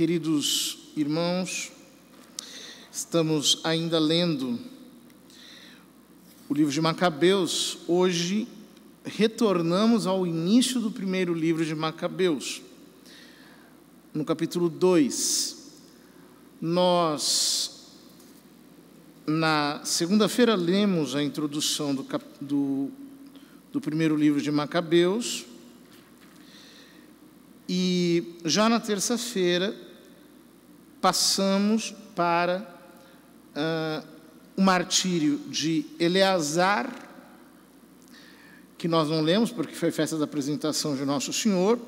Queridos irmãos, estamos ainda lendo o livro de Macabeus. Hoje retornamos ao início do primeiro livro de Macabeus, no capítulo 2. Nós, na segunda-feira, lemos a introdução do primeiro livro de Macabeus, e já na terça-feira passamos para o martírio de Eleazar, que nós não lemos porque foi festa da apresentação de Nosso Senhor.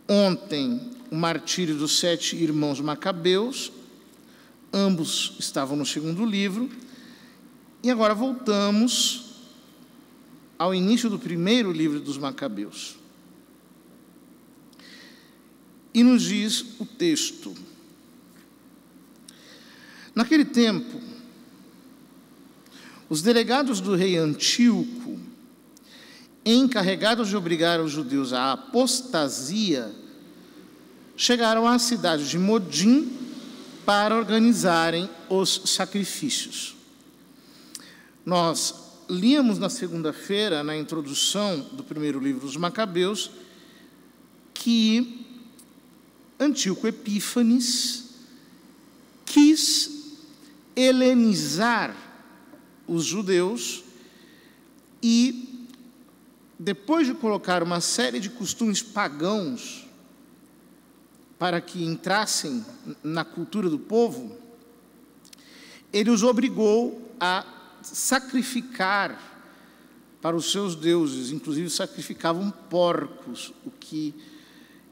Ontem, o martírio dos 7 irmãos Macabeus, ambos estavam no segundo livro, e agora voltamos ao início do primeiro livro dos Macabeus. E nos diz o texto: naquele tempo, os delegados do rei Antíoco, encarregados de obrigar os judeus à apostasia, chegaram à cidade de Modim para organizarem os sacrifícios. Nós líamos na segunda-feira, na introdução do primeiro livro dos Macabeus, que Antíoco Epífanes quis helenizar os judeus e, depois de colocar uma série de costumes pagãos para que entrassem na cultura do povo, ele os obrigou a sacrificar para os seus deuses. Inclusive sacrificavam porcos, o que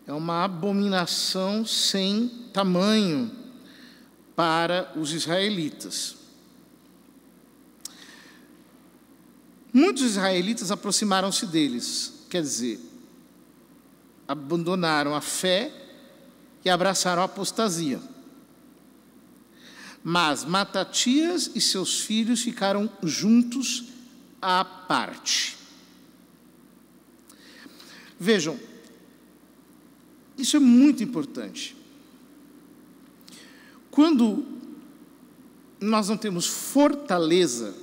é uma abominação sem tamanho para os israelitas. Muitos israelitas aproximaram-se deles, quer dizer, abandonaram a fé e abraçaram a apostasia. Mas Matatias e seus filhos ficaram juntos à parte. Vejam, isso é muito importante. Quando nós não temos fortaleza,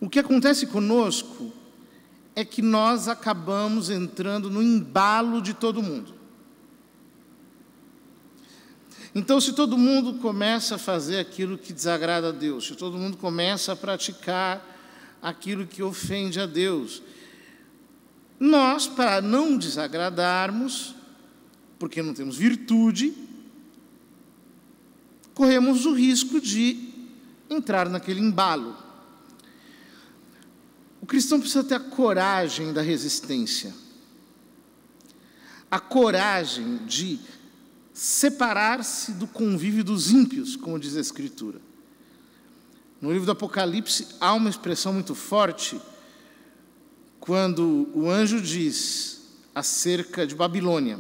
o que acontece conosco é que nós acabamos entrando no embalo de todo mundo. Então, se todo mundo começa a fazer aquilo que desagrada a Deus, se todo mundo começa a praticar aquilo que ofende a Deus, nós, para não desagradarmos, porque não temos virtude, corremos o risco de entrar naquele embalo. O cristão precisa ter a coragem da resistência, a coragem de separar-se do convívio dos ímpios, como diz a Escritura. No livro do Apocalipse há uma expressão muito forte, quando o anjo diz acerca de Babilônia: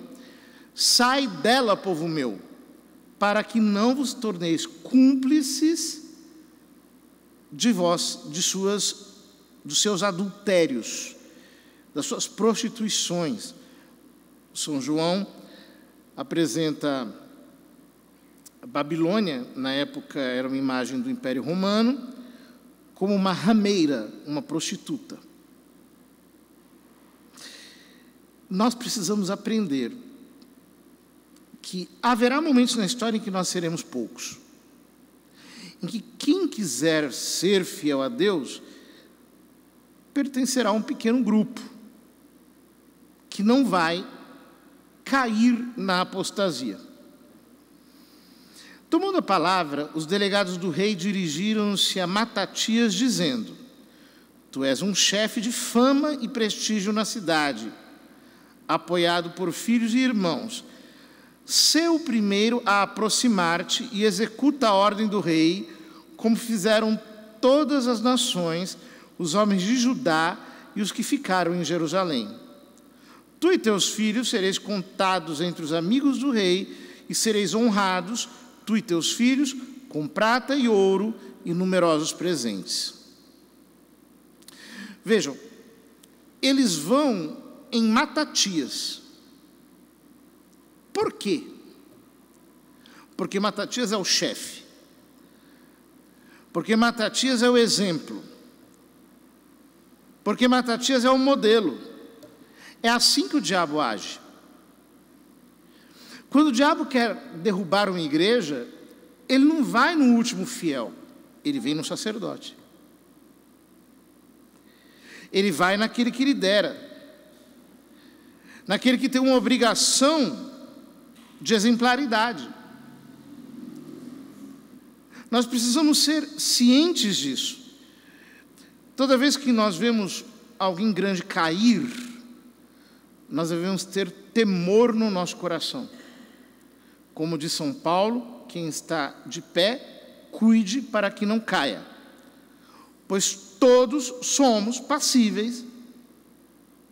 sai dela, povo meu, para que não vos torneis cúmplices dos seus adultérios, das suas prostituições. São João apresenta a Babilônia, na época era uma imagem do Império Romano, como uma rameira, uma prostituta. Nós precisamos aprender que haverá momentos na história em que nós seremos poucos, em que quem quiser ser fiel a Deus pertencerá a um pequeno grupo que não vai cair na apostasia. Tomando a palavra, os delegados do rei dirigiram-se a Matatias, dizendo: tu és um chefe de fama e prestígio na cidade, apoiado por filhos e irmãos. Sê o primeiro a aproximar-te e executa a ordem do rei, como fizeram todas as nações, os homens de Judá e os que ficaram em Jerusalém. Tu e teus filhos sereis contados entre os amigos do rei e sereis honrados, tu e teus filhos, com prata e ouro e numerosos presentes. Vejam, eles vão em Matatias. Por quê? Porque Matatias é o chefe. Porque Matatias é o exemplo. Porque Matatias é o modelo. É assim que o diabo age. Quando o diabo quer derrubar uma igreja, ele não vai no último fiel, ele vem no sacerdote. Ele vai naquele que lidera, naquele que tem uma obrigação de exemplaridade. Nós precisamos ser cientes disso. Toda vez que nós vemos alguém grande cair, nós devemos ter temor no nosso coração. Como diz São Paulo, quem está de pé, cuide para que não caia. Pois todos somos passíveis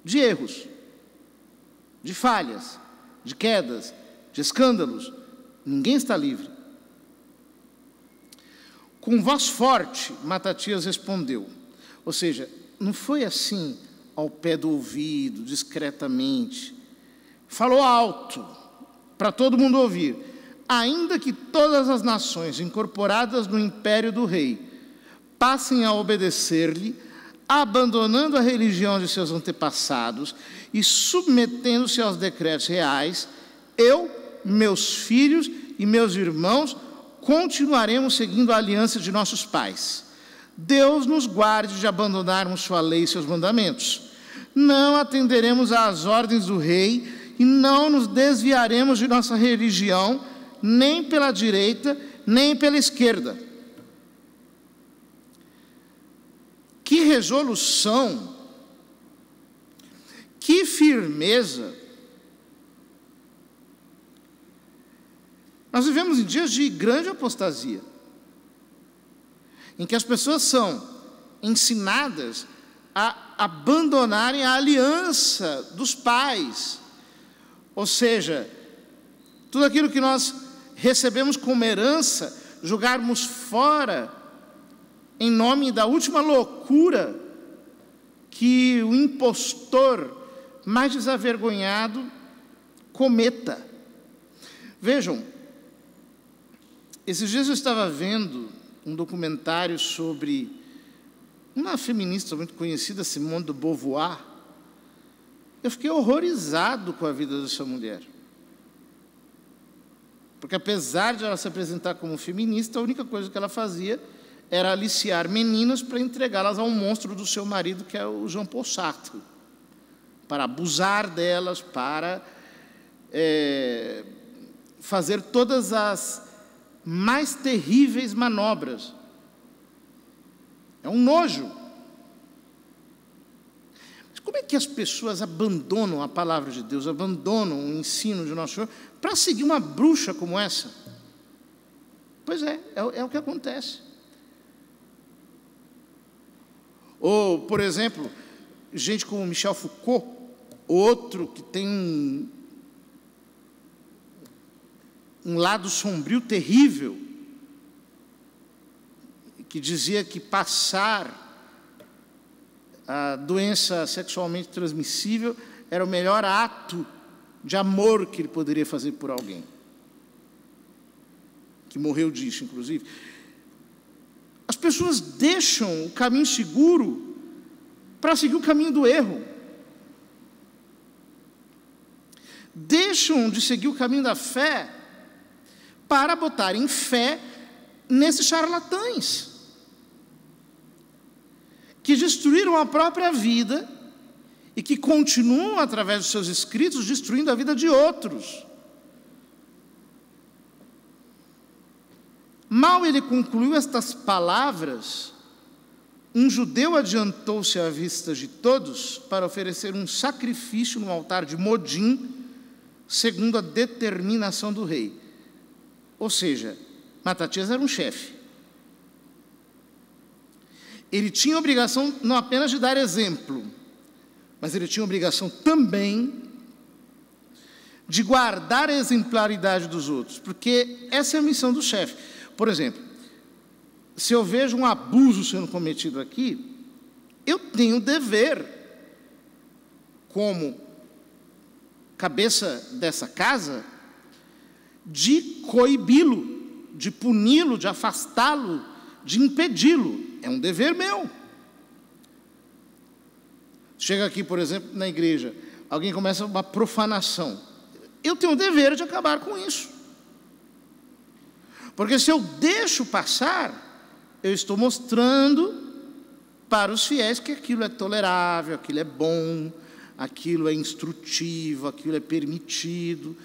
de erros, de falhas, de quedas, de escândalos. Ninguém está livre. Com voz forte, Matatias respondeu. Ou seja, não foi assim ao pé do ouvido, discretamente. Falou alto, para todo mundo ouvir. Ainda que todas as nações incorporadas no império do rei passem a obedecer-lhe, abandonando a religião de seus antepassados e submetendo-se aos decretos reais, eu, meus filhos e meus irmãos continuaremos seguindo a aliança de nossos pais. Deus nos guarde de abandonarmos sua lei e seus mandamentos. Não atenderemos às ordens do rei e não nos desviaremos de nossa religião, nem pela direita, nem pela esquerda. Que resolução, que firmeza. Nós vivemos em dias de grande apostasia, em que as pessoas são ensinadas a abandonarem a aliança dos pais. Ou seja, tudo aquilo que nós recebemos como herança, jogarmos fora em nome da última loucura que o impostor mais desavergonhado cometa. Vejam, esses dias eu estava vendo um documentário sobre uma feminista muito conhecida, Simone de Beauvoir. Eu fiquei horrorizado com a vida dessa mulher. Porque apesar de ela se apresentar como feminista, a única coisa que ela fazia era aliciar meninas para entregá-las ao monstro do seu marido, que é o Jean Paul Sartre, para abusar delas, para fazer todas as mais terríveis manobras. É um nojo. Mas como é que as pessoas abandonam a palavra de Deus, abandonam o ensino de Nosso Senhor para seguir uma bruxa como essa? Pois é o que acontece. Ou, por exemplo, gente como Michel Foucault, outro que tem um lado sombrio terrível, que dizia que passar a doença sexualmente transmissível era o melhor ato de amor que ele poderia fazer por alguém, que morreu disso, inclusive. As pessoas deixam o caminho seguro para seguir o caminho do erro. Deixam de seguir o caminho da fé para botarem fé nesses charlatães que destruíram a própria vida e que continuam, através dos seus escritos, destruindo a vida de outros. Mal ele concluiu estas palavras, um judeu adiantou-se à vista de todos para oferecer um sacrifício no altar de Modim, segundo a determinação do rei. Ou seja, Matatias era um chefe. Ele tinha a obrigação não apenas de dar exemplo, mas ele tinha a obrigação também de guardar a exemplaridade dos outros, porque essa é a missão do chefe. Por exemplo, se eu vejo um abuso sendo cometido aqui, eu tenho o dever, como cabeça dessa casa, de coibi-lo, de puni-lo, de afastá-lo, de impedi-lo. É um dever meu. Chega aqui, por exemplo, na igreja, alguém começa uma profanação. Eu tenho o dever de acabar com isso. Porque se eu deixo passar, eu estou mostrando para os fiéis que aquilo é tolerável, aquilo é bom, aquilo é instrutivo, aquilo é permitido.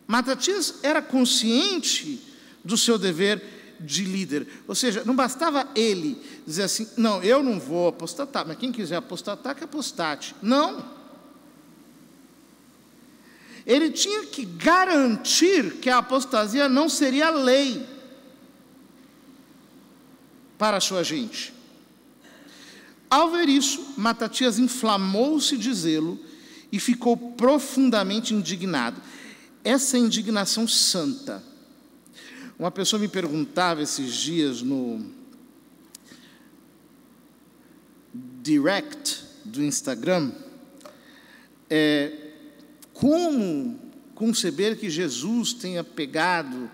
Matatias era consciente do seu dever de líder. Ou seja, não bastava ele dizer assim, não, eu não vou apostatar, mas quem quiser apostatar, que apostate. Não. Ele tinha que garantir que a apostasia não seria lei para a sua gente. Ao ver isso, Matatias inflamou-se de zelo e ficou profundamente indignado. Essa indignação santa. Uma pessoa me perguntava esses dias no direct do Instagram, como conceber que Jesus tenha pegado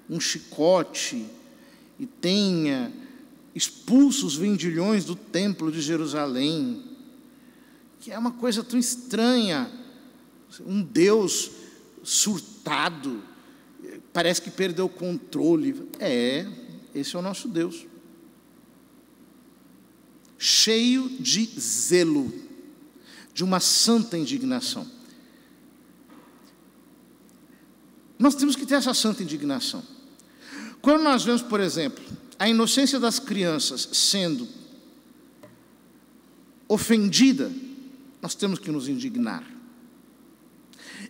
um chicote e tenha expulso os vendilhões do templo de Jerusalém, que é uma coisa tão estranha, um Deus surtado, parece que perdeu o controle. Esse é o nosso Deus, cheio de zelo, de uma santa indignação. Nós temos que ter essa santa indignação. Quando nós vemos, por exemplo, a inocência das crianças sendo ofendida, nós temos que nos indignar.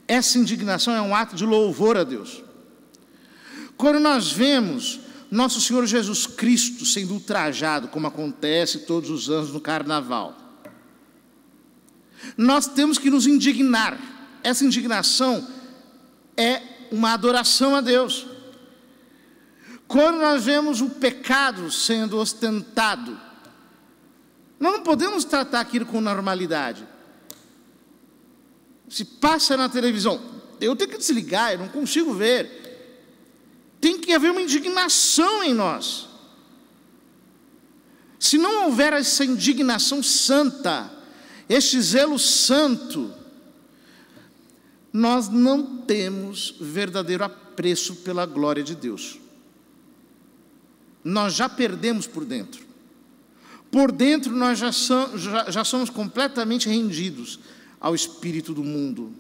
Essa indignação é um ato de louvor a Deus. Quando nós vemos nosso Senhor Jesus Cristo sendo ultrajado, como acontece todos os anos no carnaval, nós temos que nos indignar. Essa indignação é uma adoração a Deus. Quando nós vemos o pecado sendo ostentado, nós não podemos tratar aquilo com normalidade. Se passa na televisão, eu tenho que desligar, eu não consigo ver. Tem que haver uma indignação em nós. Se não houver essa indignação santa, este zelo santo, nós não temos verdadeiro apreço pela glória de Deus. Nós já perdemos por dentro. Por dentro nós já somos completamente rendidos ao espírito do mundo.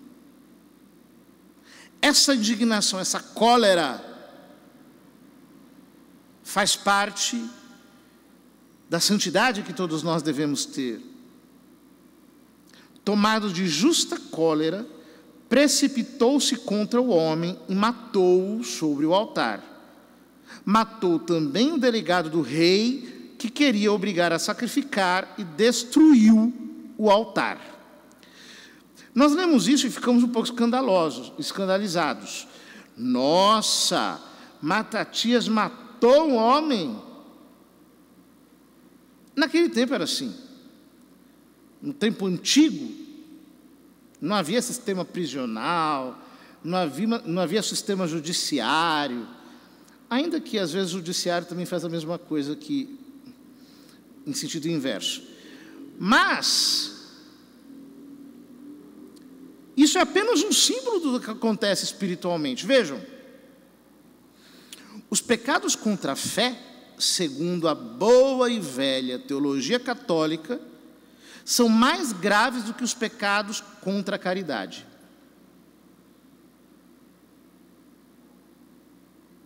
Essa indignação, essa cólera, faz parte da santidade que todos nós devemos ter. Tomado de justa cólera, precipitou-se contra o homem e matou-o sobre o altar. Matou também o delegado do rei, que queria obrigar a sacrificar, e destruiu o altar. Nós lemos isso e ficamos um pouco escandalizados. Nossa, Matatias matou um homem. Naquele tempo era assim. No tempo antigo, não havia sistema prisional, não havia sistema judiciário, ainda que às vezes o judiciário também faz a mesma coisa que em sentido inverso. Mas isso é apenas um símbolo do que acontece espiritualmente. Vejam, os pecados contra a fé, segundo a boa e velha teologia católica, são mais graves do que os pecados contra a caridade.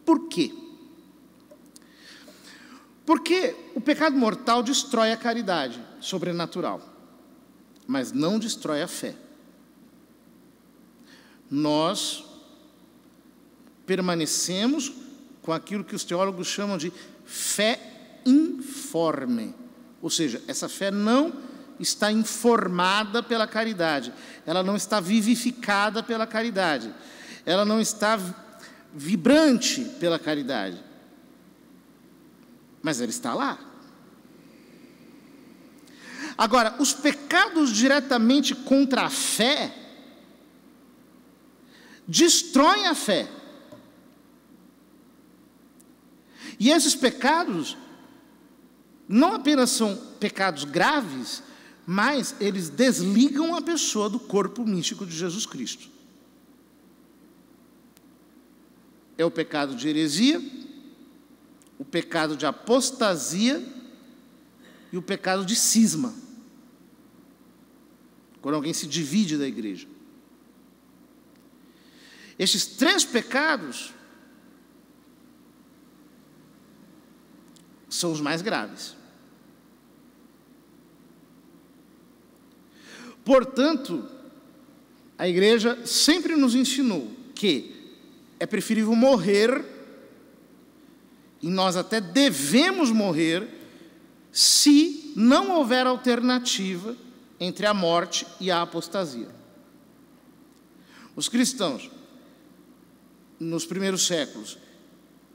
Por quê? Porque o pecado mortal destrói a caridade sobrenatural, mas não destrói a fé. Nós permanecemos com aquilo que os teólogos chamam de fé informe, ou seja, essa fé não está informada pela caridade, ela não está vivificada pela caridade, ela não está vibrante pela caridade, mas ela está lá. Agora, os pecados diretamente contra a fé destroem a fé, E esses pecados não apenas são pecados graves, mas eles desligam a pessoa do corpo místico de Jesus Cristo. É o pecado de heresia, o pecado de apostasia e o pecado de cisma, quando alguém se divide da igreja. Estes 3 pecados são os mais graves. Portanto, a igreja sempre nos ensinou que é preferível morrer, e nós até devemos morrer, se não houver alternativa entre a morte e a apostasia. Os cristãos, nos primeiros séculos,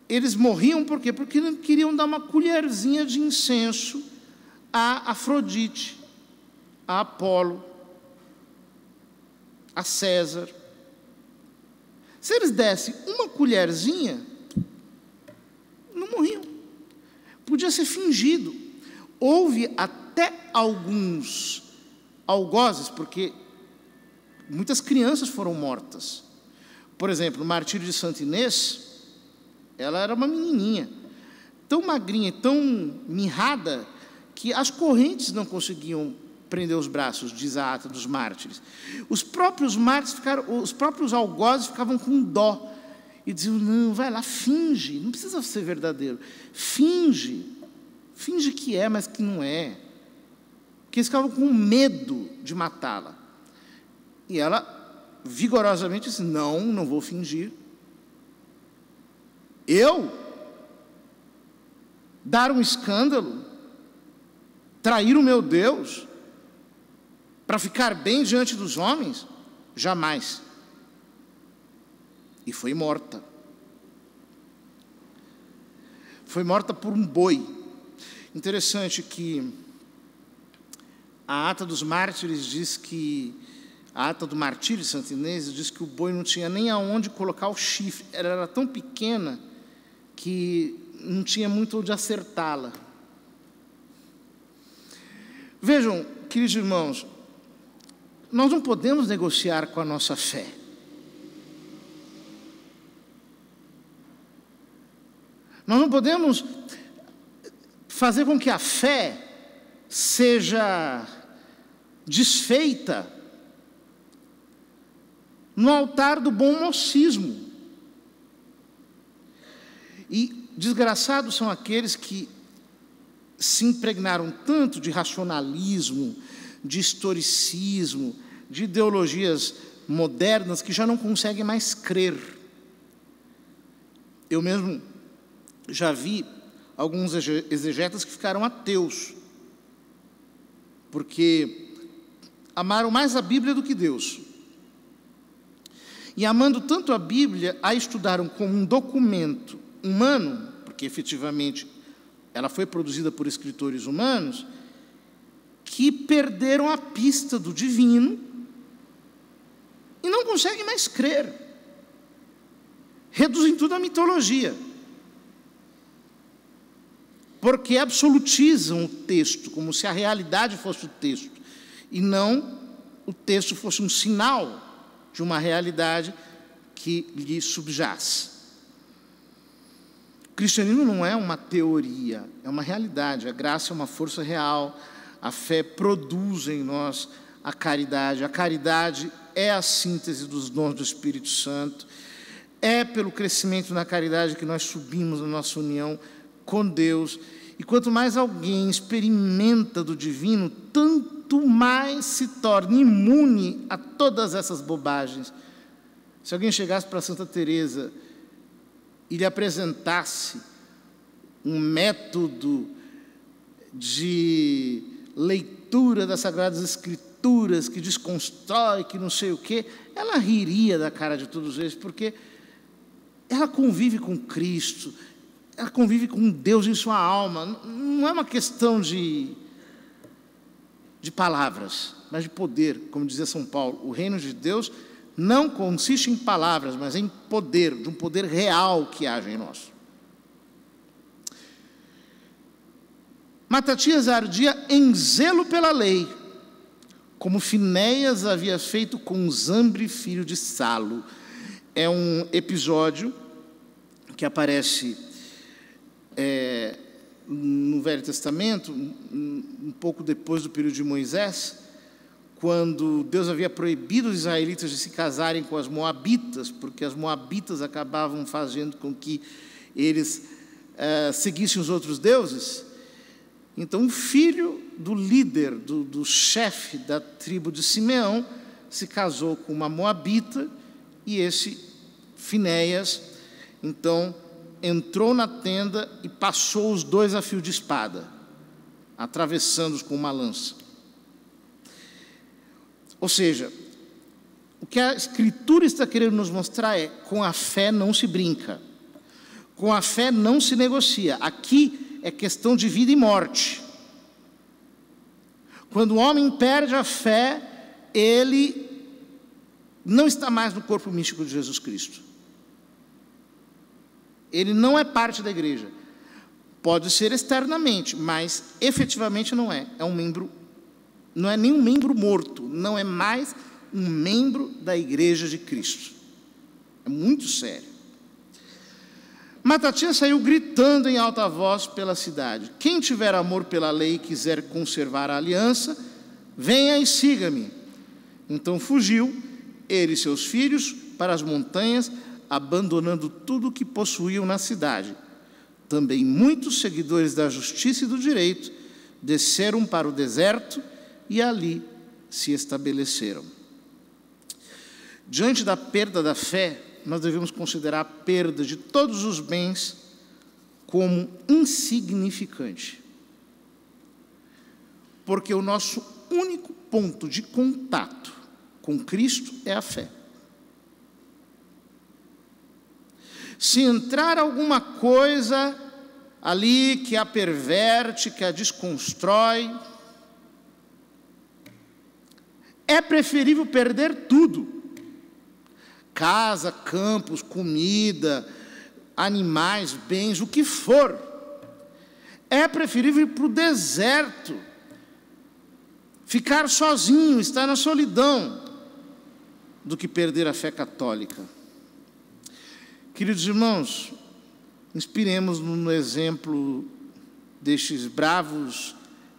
eles morriam por quê? Porque não queriam dar uma colherzinha de incenso a Afrodite, a Apolo, a César. Se eles dessem uma colherzinha, não morriam. Podia ser fingido. Houve até alguns algozes, porque muitas crianças foram mortas. Por exemplo, o martírio de Santa Inês, ela era uma menininha, tão magrinha, tão mirrada, que as correntes não conseguiam prender os braços, diz a ata dos mártires. Os próprios mártires os próprios algozes ficavam com dó e diziam: não, vai lá, finge, não precisa ser verdadeiro, finge que é, mas que não é. Porque eles ficavam com medo de matá-la. E ela vigorosamente disse: não vou fingir. Eu dar um escândalo, trair o meu Deus, para ficar bem diante dos homens? Jamais. E foi morta. Foi morta por um boi. Interessante que a ata dos mártires diz que, a ata do martírio de Santa Inês diz que o boi não tinha nem aonde colocar o chifre. Ela era tão pequena que não tinha muito onde acertá-la. Vejam, queridos irmãos, nós não podemos negociar com a nossa fé. Nós não podemos fazer com que a fé seja desfeita no altar do bom mocismo. E desgraçados são aqueles que se impregnaram tanto de racionalismo, de historicismo, de ideologias modernas, que já não conseguem mais crer. Eu mesmo já vi alguns exegetas que ficaram ateus, porque amaram mais a Bíblia do que Deus. E amando tanto a Bíblia, a estudaram como um documento humano, porque efetivamente ela foi produzida por escritores humanos, que perderam a pista do divino e não conseguem mais crer. Reduzem tudo à mitologia, porque absolutizam o texto, como se a realidade fosse o texto, e não o texto fosse um sinal de uma realidade que lhe subjaz. O cristianismo não é uma teoria, é uma realidade. A graça é uma força real, a fé produz em nós a caridade. A caridade é a síntese dos dons do Espírito Santo. É pelo crescimento na caridade que nós subimos na nossa união com Deus. E quanto mais alguém experimenta do divino, tanto mais se torna imune a todas essas bobagens. Se alguém chegasse para Santa Teresa e lhe apresentasse um método de leitura das Sagradas Escrituras que desconstrói, que não sei o quê, ela riria da cara de todos eles, porque ela convive com Cristo, ela convive com Deus em sua alma. Não é uma questão de palavras, mas de poder. Como dizia São Paulo, o reino de Deus não consiste em palavras, mas em poder, de um poder real que age em nós. Matatias ardia em zelo pela lei, como Finéias havia feito com Zambre, filho de Salo. É um episódio que aparece no Velho Testamento, um pouco depois do período de Moisés, quando Deus havia proibido os israelitas de se casarem com as moabitas, porque as moabitas acabavam fazendo com que eles seguissem os outros deuses. Então, o filho do líder, do chefe da tribo de Simeão, se casou com uma moabita, e esse Finéias, então, entrou na tenda e passou os dois a fio de espada, atravessando-os com uma lança. Ou seja, o que a Escritura está querendo nos mostrar é: com a fé não se brinca, com a fé não se negocia. Aqui é questão de vida e morte. Quando o homem perde a fé, ele não está mais no corpo místico de Jesus Cristo. Ele não é parte da igreja. Pode ser externamente, mas efetivamente não é. É um membro, não é nem um membro morto, não é mais um membro da igreja de Cristo. É muito sério. Matatias saiu gritando em alta voz pela cidade: quem tiver amor pela lei e quiser conservar a aliança, venha e siga-me. Então fugiu, ele e seus filhos, para as montanhas, abandonando tudo o que possuíam na cidade. Também muitos seguidores da justiça e do direito desceram para o deserto e ali se estabeleceram. Diante da perda da fé, nós devemos considerar a perda de todos os bens como insignificante. Porque o nosso único ponto de contato com Cristo é a fé. Se entrar alguma coisa ali que a perverte, que a desconstrói, é preferível perder tudo. Casa, campos, comida, animais, bens, o que for. É preferível ir para o deserto, ficar sozinho, estar na solidão, do que perder a fé católica. Queridos irmãos, inspiremos-nos no exemplo destes bravos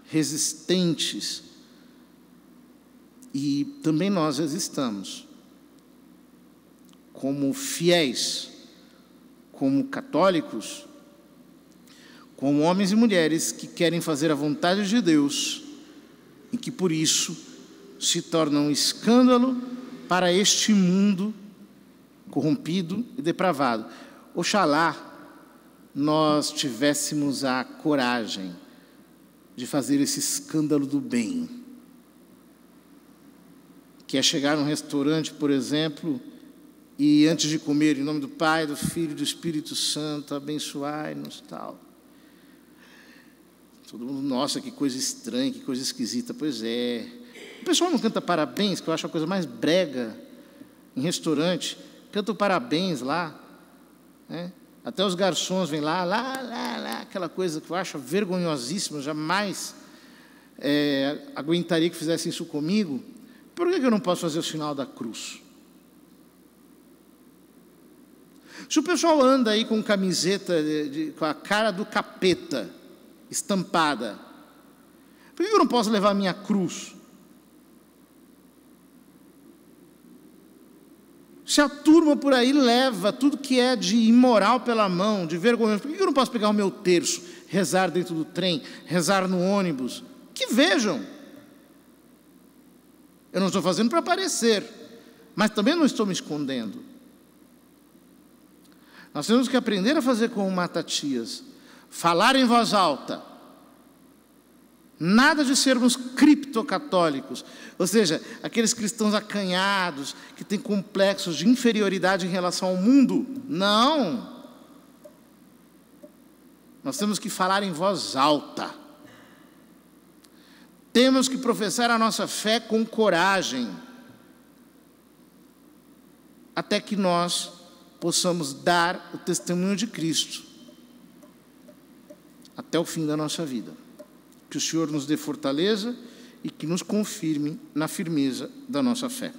resistentes, e também nós resistamos, como fiéis, como católicos, como homens e mulheres que querem fazer a vontade de Deus e que por isso se tornam um escândalo para este mundo corrompido e depravado. Oxalá nós tivéssemos a coragem de fazer esse escândalo do bem, que é chegar num restaurante, por exemplo, e antes de comer, em nome do Pai, do Filho e do Espírito Santo, abençoai-nos, tal. Todo mundo, nossa, que coisa estranha, que coisa esquisita. Pois é. O pessoal não canta parabéns, que eu acho a coisa mais brega em restaurante. Canta o parabéns lá, né? Até os garçons vêm lá, aquela coisa que eu acho vergonhosíssima, jamais aguentaria que fizessem isso comigo. Por que eu não posso fazer o sinal da cruz? Se o pessoal anda aí com camiseta com a cara do capeta estampada, por que eu não posso levar a minha cruz? Se a turma por aí leva tudo que é de imoral pela mão, de vergonhoso, por que eu não posso pegar o meu terço, rezar dentro do trem, rezar no ônibus? Que vejam. Eu não estou fazendo para aparecer, mas também não estou me escondendo. Nós temos que aprender a fazer como Matatias, falar em voz alta. Nada de sermos criptocatólicos, ou seja, aqueles cristãos acanhados, que têm complexos de inferioridade em relação ao mundo. Não! Nós temos que falar em voz alta. Temos que professar a nossa fé com coragem, até que nós possamos dar o testemunho de Cristo até o fim da nossa vida. Que o Senhor nos dê fortaleza e que nos confirme na firmeza da nossa fé.